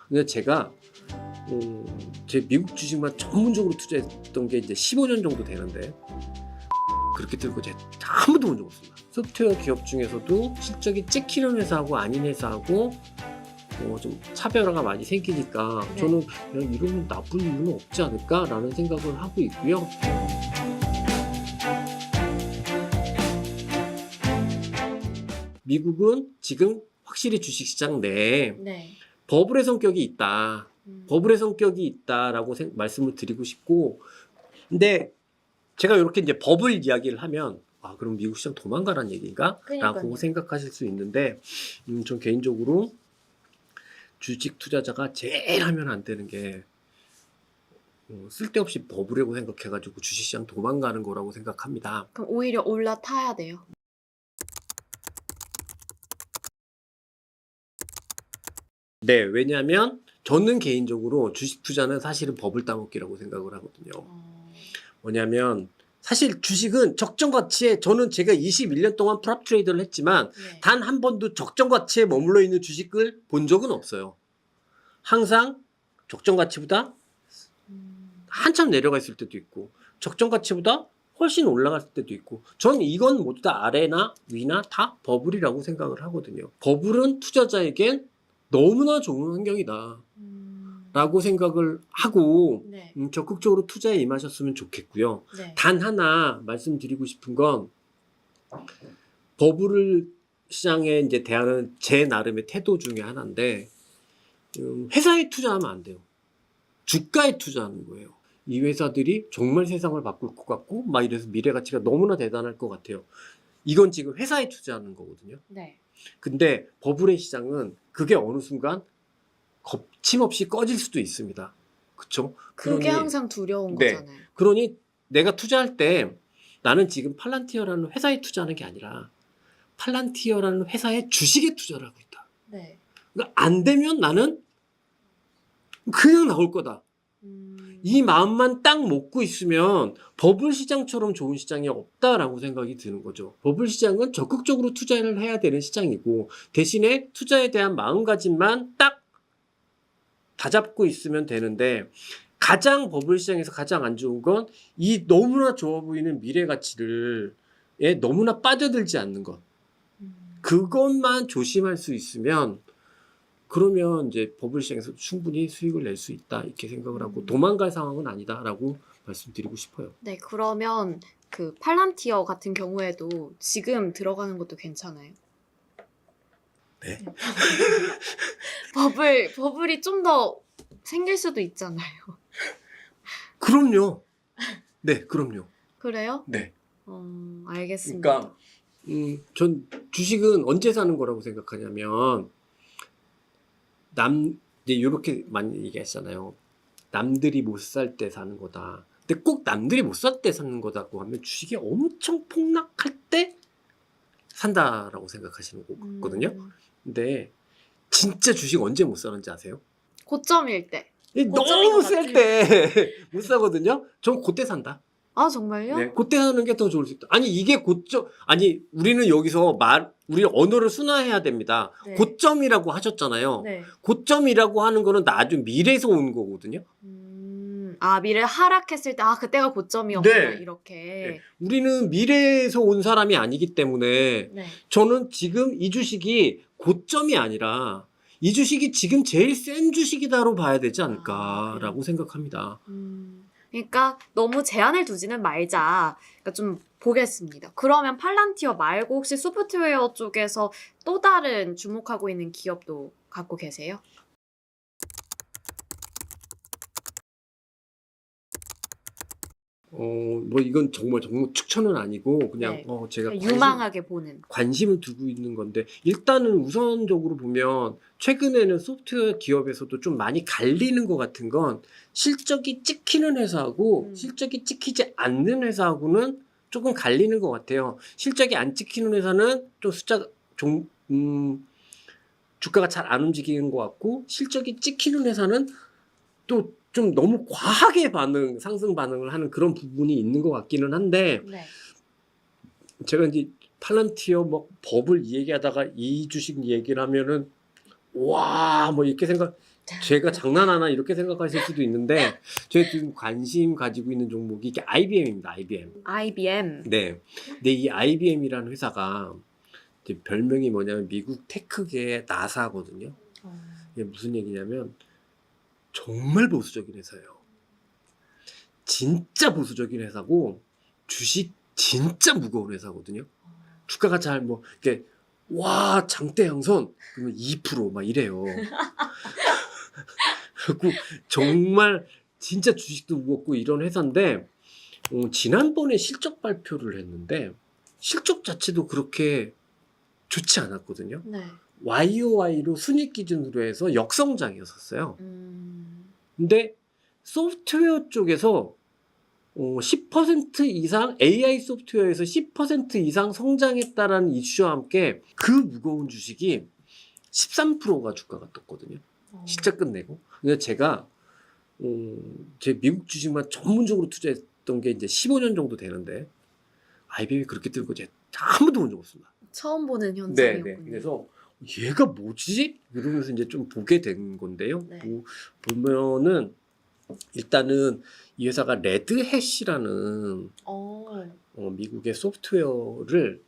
근데 제가 제 미국 주식만 전문적으로 투자했던 게 이제 15년 정도 되는데 그렇게 들고 제가 한 번도 본 적 없습니다. 소프트웨어 기업 중에서도 실적이 찍히는 회사하고 아닌 회사하고 좀 차별화가 많이 생기니까 네. 저는 그냥 이러면 나쁠 이유는 없지 않을까라는 생각을 하고 있고요. 미국은 지금 확실히 주식시장 내에 네. 버블의 성격이 있다. 버블의 성격이 있다라고 말씀을 드리고 싶고, 근데 제가 이렇게 이제 버블 이야기를 하면 그럼 미국 시장 도망가라는 얘기인가? 그러니까요. 라고 생각하실 수 있는데 전 개인적으로 주식 투자자가 제일 하면 안 되는 게 쓸데없이 버블이라고 생각해가지고 주식시장 도망가는 거라고 생각합니다. 그럼 오히려 올라타야 돼요. 네, 왜냐하면 저는 개인적으로 주식 투자는 사실은 버블 따먹기라고 생각을 하거든요. 뭐냐면 사실 주식은 적정 가치에 저는 제가 21년 동안 프랍 트레이더를 했지만 네. 단 한 번도 적정 가치에 머물러 있는 주식을 본 적은 없어요. 항상 적정 가치보다 한참 내려가 있을 때도 있고 적정 가치보다 훨씬 올라갈 때도 있고 저는 이건 모두 다 아래나 위나 다 버블이라고 생각을 하거든요. 버블은 투자자에겐 너무나 좋은 환경이다 라고 생각을 하고 네. 적극적으로 투자에 임하셨으면 좋겠고요. 네. 단 하나 말씀드리고 싶은 건 버블 시장에 이제 대하는 제 나름의 태도 중에 하나인데 회사에 투자하면 안 돼요. 주가에 투자하는 거예요. 이 회사들이 정말 세상을 바꿀 것 같고 막 이래서 미래 가치가 너무나 대단할 것 같아요. 이건 지금 회사에 투자하는 거거든요. 네. 근데 버블의 시장은 그게 어느 순간 거침없이 꺼질 수도 있습니다. 그쵸? 그게 항상 두려운 네. 거잖아요. 그러니 내가 투자할 때 나는 지금 팔란티어라는 회사에 투자하는 게 아니라 팔란티어라는 회사의 주식에 투자를 하고 있다. 네. 그러니까 안 되면 나는 그냥 나올 거다. 이 마음만 딱 먹고 있으면 버블 시장처럼 좋은 시장이 없다라고 생각이 드는 거죠. 버블 시장은 적극적으로 투자를 해야 되는 시장이고 대신에 투자에 대한 마음가짐만 딱 다잡고 있으면 되는데 가장 버블 시장에서 가장 안 좋은 건 이 너무나 좋아 보이는 미래 가치를 너무나 빠져들지 않는 것. 그것만 조심할 수 있으면 그러면 이제 버블 시장에서 충분히 수익을 낼 수 있다 이렇게 생각을 하고 도망갈 상황은 아니다라고 말씀드리고 싶어요. 네, 그러면 그 팔란티어 같은 경우에도 지금 들어가는 것도 괜찮아요? 네. 버블이 좀 더 생길 수도 있잖아요. 그럼요. 네, 그럼요. 그래요? 네. 알겠습니다. 그러니까 전 주식은 언제 사는 거라고 생각하냐면 이제 이렇게 많이 얘기하잖아요. 남들이 못 살 때 사는 거다. 근데 꼭 남들이 못 살 때 사는 거다고 하면 주식이 엄청 폭락할 때 산다라고 생각하시는 거거든요. 근데 진짜 주식 언제 못 사는지 아세요? 고점일 때. 너무 셀 때 못 사거든요. 전 그때 산다. 아, 정말요? 네, 그때 사는 게 더 좋을 수 있다. 아니 이게 고점, 아니 우리는 여기서 우리 언어를 순화해야 됩니다. 네. 고점이라고 하셨잖아요. 네. 고점이라고 하는 거는 나중 미래에서 온 거거든요. 미래 하락했을 때, 그때가 고점이었구나, 네. 이렇게. 네. 우리는 미래에서 온 사람이 아니기 때문에 네. 저는 지금 이 주식이 고점이 아니라 이 주식이 지금 제일 센 주식이다로 봐야 되지 않을까라고 생각합니다. 그러니까 너무 제한을 두지는 말자. 그러니까 좀 보겠습니다. 그러면 팔란티어 말고 혹시 소프트웨어 쪽에서 또 다른 주목하고 있는 기업도 갖고 계세요? 뭐 이건 정말 추천은 아니고 그냥 네. 제가 유망하게 보는. 관심을 두고 있는 건데 일단은 우선적으로 보면 최근에는 소프트웨어 기업에서도 좀 많이 갈리는 것 같은 건 실적이 찍히는 회사하고 실적이 찍히지 않는 회사하고는 조금 갈리는 것 같아요. 실적이 안 찍히는 회사는 좀 주가가 잘 안 움직이는 것 같고 실적이 찍히는 회사는 또 좀 너무 과하게 상승 반응을 하는 그런 부분이 있는 것 같기는 한데 네. 제가 이제 팔란티어 버블 이 얘기하다가 이 주식 얘기를 하면은 와 뭐 이렇게 제가 장난하나 이렇게 생각하실 수도 있는데 제가 지금 관심 가지고 있는 종목이 이게 IBM입니다. IBM. IBM. 네. 근데 이 IBM이라는 회사가 이제 별명이 뭐냐면 미국 테크계의 나사거든요. 이게 무슨 얘기냐면 정말 보수적인 회사예요. 진짜 보수적인 회사고 주식 진짜 무거운 회사거든요. 주가가 잘 뭐 이렇게 와 장대 양선 그러면 2%막 이래요. 그리고 정말 진짜 주식도 무겁고 이런 회사인데 지난번에 실적 발표를 했는데 실적 자체도 그렇게 좋지 않았거든요. 네. YOY로 순익 기준으로 해서 역성장이었었어요. 근데 소프트웨어 쪽에서 10% 이상 AI 소프트웨어에서 10% 이상 성장했다라는 이슈와 함께 그 무거운 주식이 13%가 주가가 떴거든요. 시작 끝내고. 근데 제가 제 미국 주식만 전문적으로 투자했던 게 이제 15년 정도 되는데 IBM이 그렇게 뜨는 거 제가 한 번도 본 적 없습니다. 처음 보는 네, 현상이었군요. 네. 그래서 얘가 뭐지? 이러면서 이제 좀 보게 된 건데요. 네. 보면은 일단은 이 회사가 레드햇이라는 미국의 소프트웨어를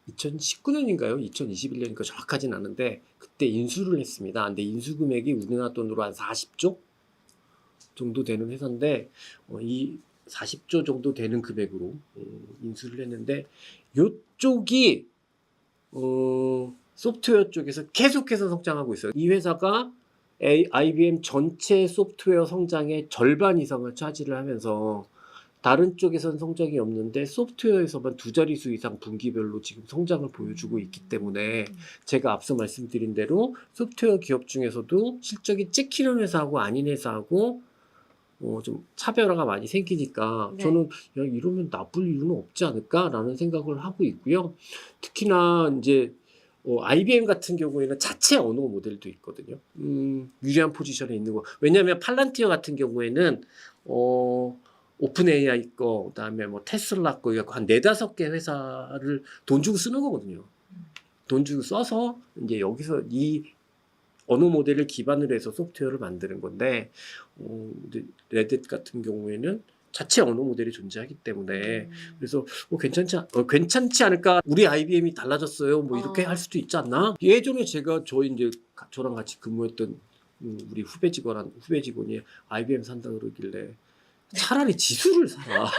2019년인가요? 2021년인가 정확하진 않은데 그때 인수를 했습니다. 근데 인수 금액이 우리나라 돈으로 한 40조 정도 되는 회사인데 이 40조 정도 되는 금액으로 인수를 했는데 이쪽이 소프트웨어 쪽에서 계속해서 성장하고 있어요. 이 회사가 IBM 전체 소프트웨어 성장의 절반 이상을 차지를 하면서 다른 쪽에서는 성장이 없는데 소프트웨어에서만 두 자릿수 이상 분기별로 지금 성장을 보여주고 있기 때문에 제가 앞서 말씀드린 대로 소프트웨어 기업 중에서도 실적이 찍히는 회사하고 아닌 회사하고 좀 차별화가 많이 생기니까 네. 저는 야, 이러면 나쁠 이유는 없지 않을까라는 생각을 하고 있고요. 특히나 이제 IBM 같은 경우에는 자체 언어 모델도 있거든요. 유리한 포지션에 있는 거. 왜냐하면 팔란티어 같은 경우에는 오픈 AI 거, 그다음에 뭐 테슬라 거, 이거 한 4-5개 회사를 돈 주고 쓰는 거거든요. 돈 주고 써서 이제 여기서 이 언어 모델을 기반으로 해서 소프트웨어를 만드는 건데 레딧 같은 경우에는 자체 언어 모델이 존재하기 때문에 그래서 괜찮지 않을까? 우리 IBM이 달라졌어요. 뭐 이렇게 할 수도 있지 않나? 예전에 제가 저랑 같이 근무했던 우리 후배 직원이 IBM 산다 그러길래 차라리 지수를 사라.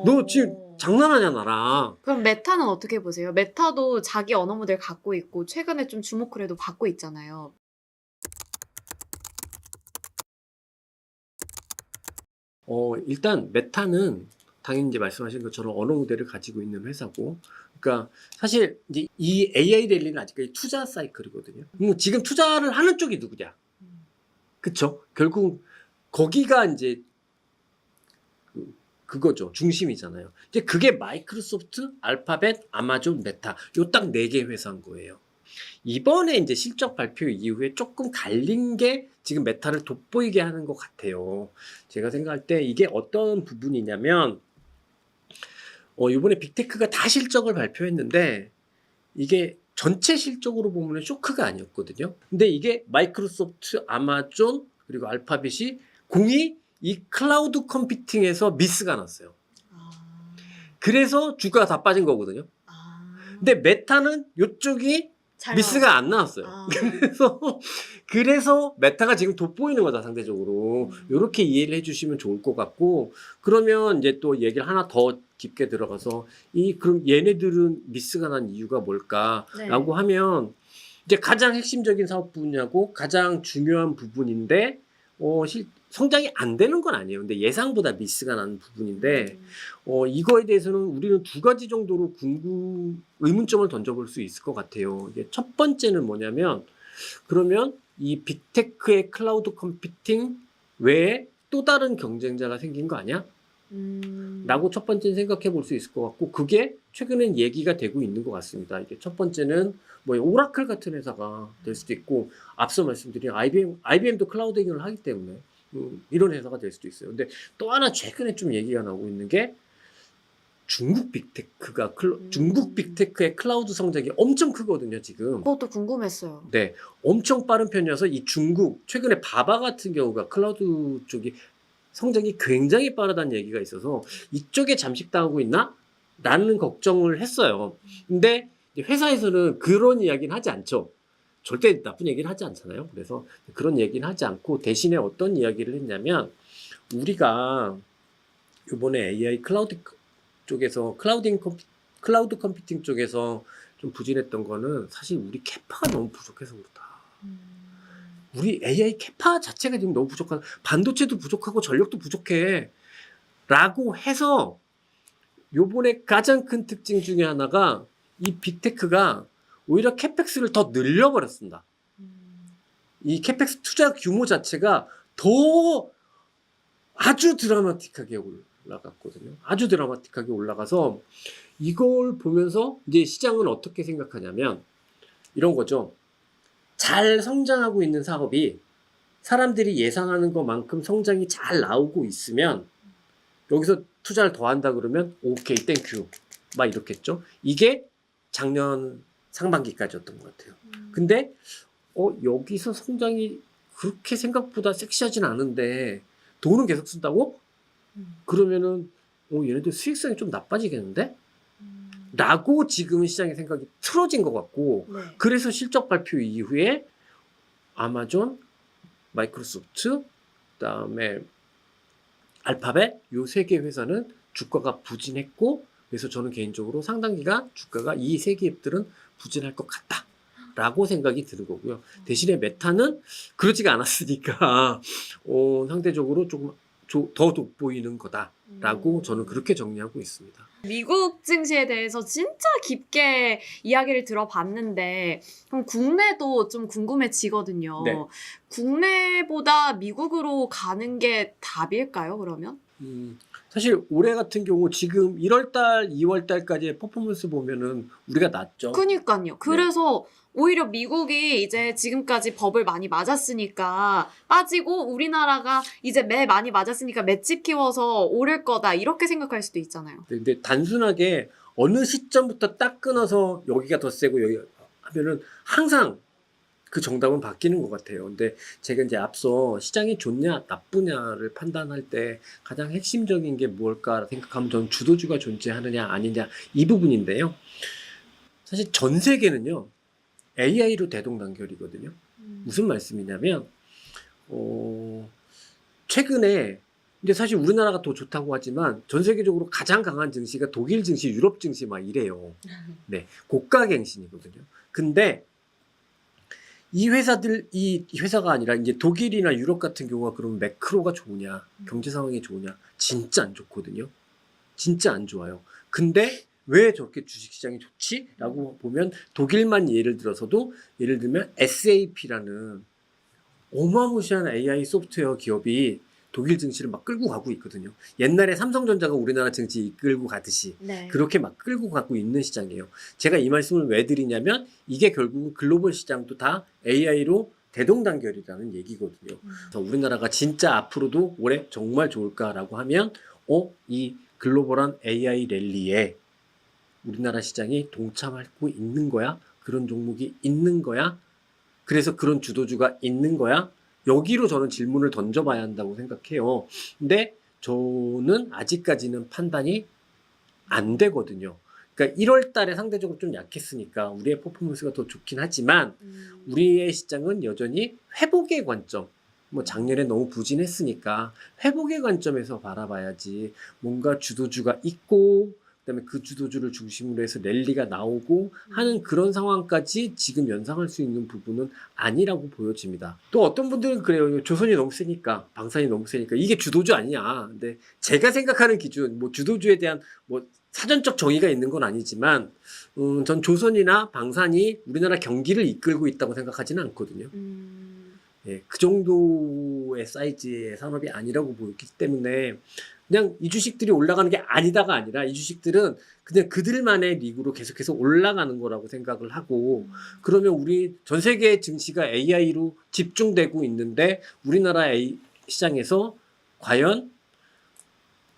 너 지금 장난하냐 나랑. 그럼 메타는 어떻게 보세요? 메타도 자기 언어 모델 갖고 있고 최근에 좀 주목을 해도 받고 있잖아요. 일단 메타는 당연히 이제 말씀하신 것처럼 언어 모델을 가지고 있는 회사고, 그러니까 사실 이제 이 AI 랠리는 아직까지 투자 사이클이거든요. 지금 투자를 하는 쪽이 누구냐? 그쵸? 결국 거기가 이제 그거죠. 중심이잖아요. 이제 그게 마이크로소프트, 알파벳, 아마존, 메타 요 딱 4개 회사인 거예요. 이번에 이제 실적 발표 이후에 조금 갈린 게 지금 메타를 돋보이게 하는 것 같아요. 제가 생각할 때 이게 어떤 부분이냐면 이번에 빅테크가 다 실적을 발표했는데 이게 전체 실적으로 보면 쇼크가 아니었거든요. 근데 이게 마이크로소프트, 아마존 그리고 알파벳이 공이 이 클라우드 컴퓨팅에서 미스가 났어요. 그래서 주가가 다 빠진 거거든요. 근데 메타는 이쪽이 미스가 안 나왔어요. 그래서 메타가 지금 돋보이는 거다, 상대적으로. 이렇게 이해를 해주시면 좋을 것 같고, 그러면 이제 또 얘기를 하나 더 깊게 들어가서, 그럼 얘네들은 미스가 난 이유가 뭘까라고 하면, 이제 가장 핵심적인 사업 분야고, 가장 중요한 부분인데, 성장이 안 되는 건 아니에요. 근데 예상보다 미스가 나는 부분인데, 이거에 대해서는 우리는 2가지 정도로 의문점을 던져볼 수 있을 것 같아요. 이게 첫 번째는 뭐냐면, 그러면 이 빅테크의 클라우드 컴퓨팅 외에 또 다른 경쟁자가 생긴 거 아니야? 라고 첫 번째는 생각해 볼 수 있을 것 같고, 그게 최근엔 얘기가 되고 있는 것 같습니다. 이게 첫 번째는 뭐 오라클 같은 회사가 될 수도 있고, 앞서 말씀드린 IBM도 클라우드 행위를 하기 때문에 이런 회사가 될 수도 있어요. 근데 또 하나 최근에 좀 얘기가 나오고 있는 게 중국 빅테크가 중국 빅테크의 클라우드 성장이 엄청 크거든요, 지금. 그것도 궁금했어요. 네, 엄청 빠른 편이어서 이 중국 최근에 바바 같은 경우가 클라우드 쪽이 성장이 굉장히 빠르다는 얘기가 있어서 이쪽에 잠식당하고 있나? 라는 걱정을 했어요. 근데 회사에서는 그런 이야기는 하지 않죠. 절대 나쁜 얘기는 하지 않잖아요. 그래서 그런 얘기는 하지 않고 대신에 어떤 이야기를 했냐면 우리가 이번에 AI 클라우드 쪽에서 클라우드 컴퓨팅 쪽에서 좀 부진했던 거는 사실 우리 캐파가 너무 부족해서 그렇다. 우리 AI 캐파 자체가 지금 너무 부족하다. 반도체도 부족하고 전력도 부족해. 라고 해서 요번에 가장 큰 특징 중에 하나가 이 빅테크가 오히려 캐펙스를 더 늘려버렸습니다. 이 캐펙스 투자 규모 자체가 더 아주 드라마틱하게 올라갔거든요. 아주 드라마틱하게 올라가서 이걸 보면서 이제 시장은 어떻게 생각하냐면 이런 거죠. 잘 성장하고 있는 사업이 사람들이 예상하는 것만큼 성장이 잘 나오고 있으면 여기서 투자를 더 한다 그러면 오케이 땡큐 막 이렇겠죠. 이게 작년 상반기까지였던 것 같아요. 근데 여기서 성장이 그렇게 생각보다 섹시하진 않은데 돈은 계속 쓴다고? 그러면은 얘네들 수익성이 좀 나빠지겠는데? 라고 지금 시장의 생각이 틀어진 것 같고 네. 그래서 실적 발표 이후에 아마존, 마이크로소프트, 그다음에 알파벳 요 세 개 회사는 주가가 부진했고 그래서 저는 개인적으로 상당 기간 주가가 이 세 개 앱들은 부진할 것 같다. 라고 생각이 드는 거고요. 대신에 메타는 그러지가 않았으니까 상대적으로 조금 더 돋보이는 거다라고 저는 그렇게 정리하고 있습니다. 미국 증시에 대해서 진짜 깊게 이야기를 들어봤는데 그럼 국내도 좀 궁금해지거든요. 네. 국내보다 미국으로 가는 게 답일까요, 그러면? 사실 올해 같은 경우 지금 1월달, 2월달까지의 퍼포먼스 보면은 우리가 낮죠. 그니까요. 그래서 오히려 미국이 이제 지금까지 법을 많이 맞았으니까 빠지고 우리나라가 이제 매 많이 맞았으니까 맷집 키워서 오를 거다 이렇게 생각할 수도 있잖아요. 근데 단순하게 어느 시점부터 딱 끊어서 여기가 더 세고 여기 하면은 항상 그 정답은 바뀌는 것 같아요. 근데 제가 이제 앞서 시장이 좋냐 나쁘냐를 판단할 때 가장 핵심적인 게 뭘까 생각하면 저는 주도주가 존재하느냐 아니냐 이 부분인데요. 사실 전 세계는요 AI로 대동단결이거든요. 무슨 말씀이냐면 최근에 근데 사실 우리나라가 더 좋다고 하지만 전 세계적으로 가장 강한 증시가 독일 증시, 유럽 증시 막 이래요. 네, 고가갱신이거든요. 근데 이 회사가 아니라 이제 독일이나 유럽 같은 경우가 그러면 매크로가 좋으냐, 경제 상황이 좋으냐, 진짜 안 좋거든요. 진짜 안 좋아요. 근데 왜 저렇게 주식시장이 좋지? 라고 보면 독일만 예를 들어서도 예를 들면 SAP라는 어마무시한 AI 소프트웨어 기업이 독일 증시를 막 끌고 가고 있거든요. 옛날에 삼성전자가 우리나라 증시 이끌고 가듯이 네. 그렇게 막 끌고 가고 있는 시장이에요. 제가 이 말씀을 왜 드리냐면 이게 결국 글로벌 시장도 다 AI로 대동단결이라는 얘기거든요. 그래서 우리나라가 진짜 앞으로도 올해 정말 좋을까라고 하면 이 글로벌한 AI 랠리에 우리나라 시장이 동참하고 있는 거야? 그런 종목이 있는 거야? 그래서 그런 주도주가 있는 거야? 여기로 저는 질문을 던져봐야 한다고 생각해요. 근데 저는 아직까지는 판단이 안 되거든요. 그러니까 1월 달에 상대적으로 좀 약했으니까 우리의 퍼포먼스가 더 좋긴 하지만 우리의 시장은 여전히 회복의 관점, 뭐 작년에 너무 부진했으니까 회복의 관점에서 바라봐야지 뭔가 주도주가 있고 그다음에 그 주도주를 중심으로 해서 랠리가 나오고 하는 그런 상황까지 지금 연상할 수 있는 부분은 아니라고 보여집니다. 또 어떤 분들은 그래요. 조선이 너무 세니까, 방산이 너무 세니까 이게 주도주 아니냐. 근데 제가 생각하는 기준, 뭐 주도주에 대한 뭐 사전적 정의가 있는 건 아니지만 전 조선이나 방산이 우리나라 경기를 이끌고 있다고 생각하지는 않거든요. 예, 그 정도의 사이즈의 산업이 아니라고 보기 때문에 그냥 이 주식들이 올라가는 게 아니다가 아니라 이 주식들은 그냥 그들만의 리그로 계속해서 올라가는 거라고 생각을 하고 그러면 우리 전 세계 증시가 AI로 집중되고 있는데 우리나라 시장에서 과연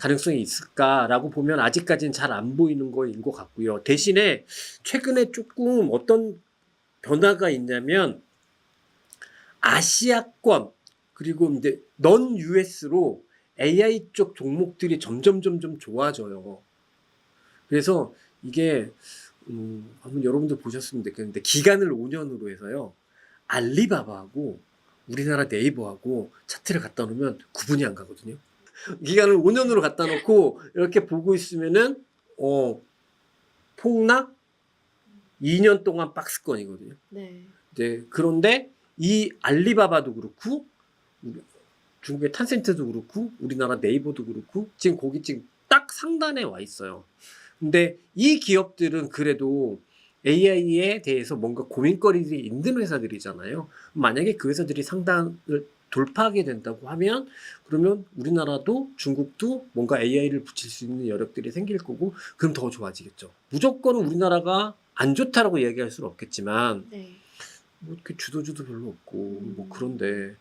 가능성이 있을까라고 보면 아직까지는 잘 안 보이는 거인 것 같고요. 대신에 최근에 조금 어떤 변화가 있냐면 아시아권 그리고 이제 넌 US로 AI 쪽 종목들이 점점 좋아져요. 그래서 이게 한번 여러분들 보셨으면 좋겠는데 기간을 5년으로 해서요. 알리바바하고 우리나라 네이버하고 차트를 갖다 놓으면 구분이 안 가거든요. 기간을 5년으로 갖다 놓고 이렇게 보고 있으면은 폭락 2년 동안 박스권이거든요. 네. 네, 그런데 이 알리바바도 그렇고 중국의 탄센트도 그렇고 우리나라 네이버도 그렇고 지금 거기 지금 딱 상단에 와 있어요. 근데 이 기업들은 그래도 AI에 대해서 뭔가 고민거리들이 있는 회사들이잖아요. 만약에 그 회사들이 상단을 돌파하게 된다고 하면 그러면 우리나라도 중국도 뭔가 AI를 붙일 수 있는 여력들이 생길 거고 그럼 더 좋아지겠죠. 무조건 우리나라가 안 좋다라고 얘기할 수는 없겠지만 네. 뭐 이렇게 주도주도 별로 없고 뭐 그런데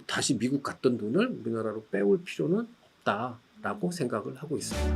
다시 미국 갔던 돈을 우리나라로 빼올 필요는 없다라고 생각을 하고 있습니다.